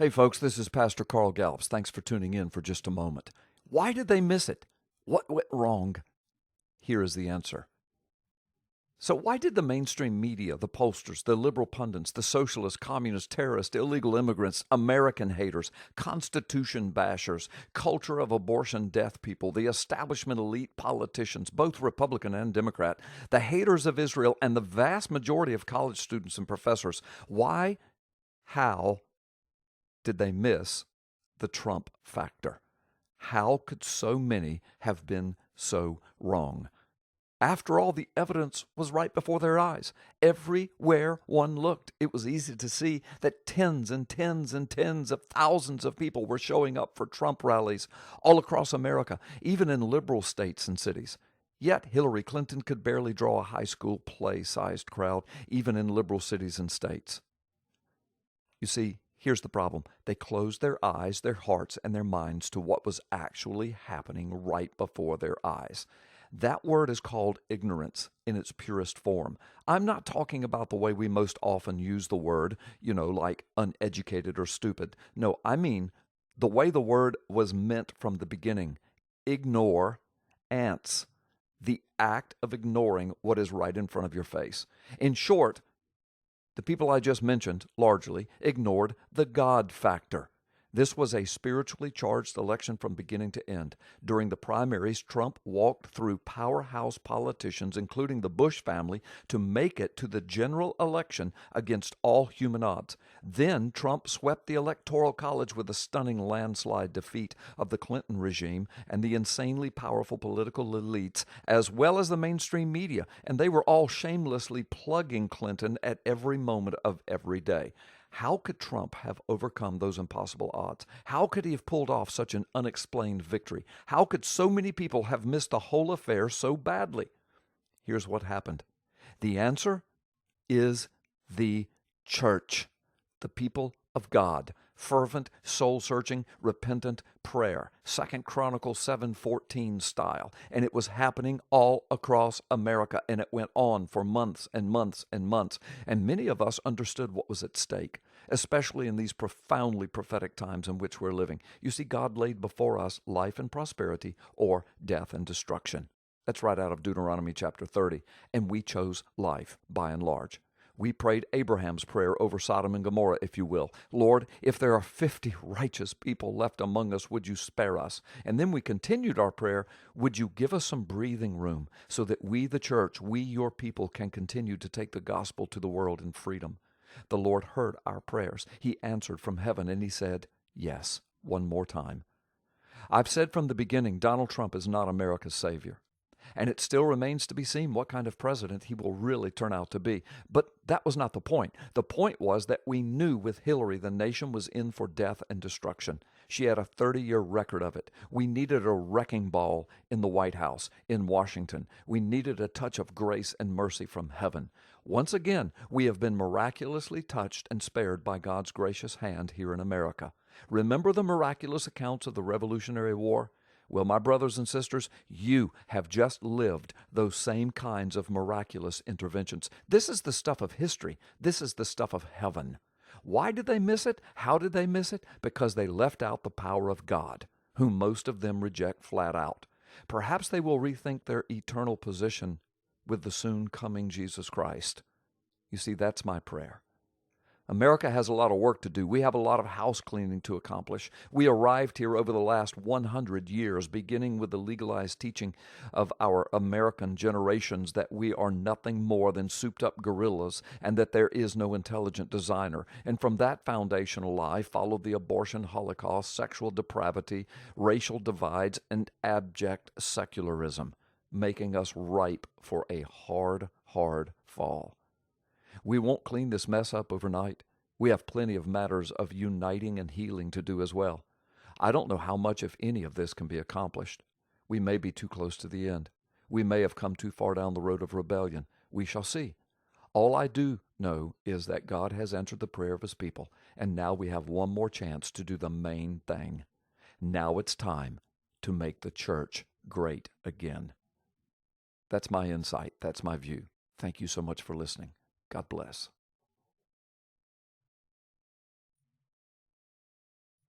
Hey folks, this is Pastor Carl Gallups. Thanks for tuning in for just a moment. Why did they miss it? What went wrong? Here is the answer. So why did the mainstream media, the pollsters, the liberal pundits, the socialists, communists, terrorists, illegal immigrants, American haters, Constitution bashers, culture of abortion death people, the establishment elite politicians, both Republican and Democrat, the haters of Israel, and the vast majority of college students and professors, how did they miss the Trump factor? How could so many have been so wrong? After all, the evidence was right before their eyes. Everywhere one looked, it was easy to see that tens and tens and tens of thousands of people were showing up for Trump rallies all across America, even in liberal states and cities. Yet Hillary Clinton could barely draw a high school play-sized crowd, even in liberal cities and states. You see, here's the problem. They closed their eyes, their hearts, and their minds to what was actually happening right before their eyes. That word is called ignorance in its purest form. I'm not talking about the way we most often use the word, like uneducated or stupid. No, I mean the way the word was meant from the beginning. Ignore, ants, the act of ignoring what is right in front of your face. In short, the people I just mentioned largely ignored the God factor. This was a spiritually charged election from beginning to end. During the primaries, Trump walked through powerhouse politicians, including the Bush family, to make it to the general election against all human odds. Then Trump swept the Electoral College with a stunning landslide defeat of the Clinton regime and the insanely powerful political elites, as well as the mainstream media, and they were all shamelessly plugging Clinton at every moment of every day. How could Trump have overcome those impossible odds? How could he have pulled off such an unexplained victory? How could so many people have missed the whole affair so badly? Here's what happened. The answer is the church, the people of God. Fervent, soul-searching, repentant prayer. 2 Chronicles 7:14 style. And it was happening all across America, and it went on for months and months and months. And many of us understood what was at stake, especially in these profoundly prophetic times in which we're living. You see, God laid before us life and prosperity or death and destruction. That's right out of Deuteronomy chapter 30. And we chose life by and large. We prayed Abraham's prayer over Sodom and Gomorrah, if you will. Lord, if there are 50 righteous people left among us, would you spare us? And then we continued our prayer, would you give us some breathing room so that we, the church, we, your people, can continue to take the gospel to the world in freedom? The Lord heard our prayers. He answered from heaven, and he said, yes, one more time. I've said from the beginning, Donald Trump is not America's savior. And it still remains to be seen what kind of president he will really turn out to be. But that was not the point. The point was that we knew with Hillary the nation was in for death and destruction. She had a 30-year record of it. We needed a wrecking ball in the White House, in Washington. We needed a touch of grace and mercy from heaven. Once again, we have been miraculously touched and spared by God's gracious hand here in America. Remember the miraculous accounts of the Revolutionary War? Well, my brothers and sisters, you have just lived those same kinds of miraculous interventions. This is the stuff of history. This is the stuff of heaven. Why did they miss it? How did they miss it? Because they left out the power of God, whom most of them reject flat out. Perhaps they will rethink their eternal position with the soon coming Jesus Christ. You see, that's my prayer. America has a lot of work to do. We have a lot of house cleaning to accomplish. We arrived here over the last 100 years, beginning with the legalized teaching of our American generations that we are nothing more than souped-up gorillas and that there is no intelligent designer. And from that foundational lie followed the abortion holocaust, sexual depravity, racial divides, and abject secularism, making us ripe for a hard fall. We won't clean this mess up overnight. We have plenty of matters of uniting and healing to do as well. I don't know how much, if any, of this can be accomplished. We may be too close to the end. We may have come too far down the road of rebellion. We shall see. All I do know is that God has answered the prayer of his people, and now we have one more chance to do the main thing. Now it's time to make the church great again. That's my insight. That's my view. Thank you so much for listening. God bless.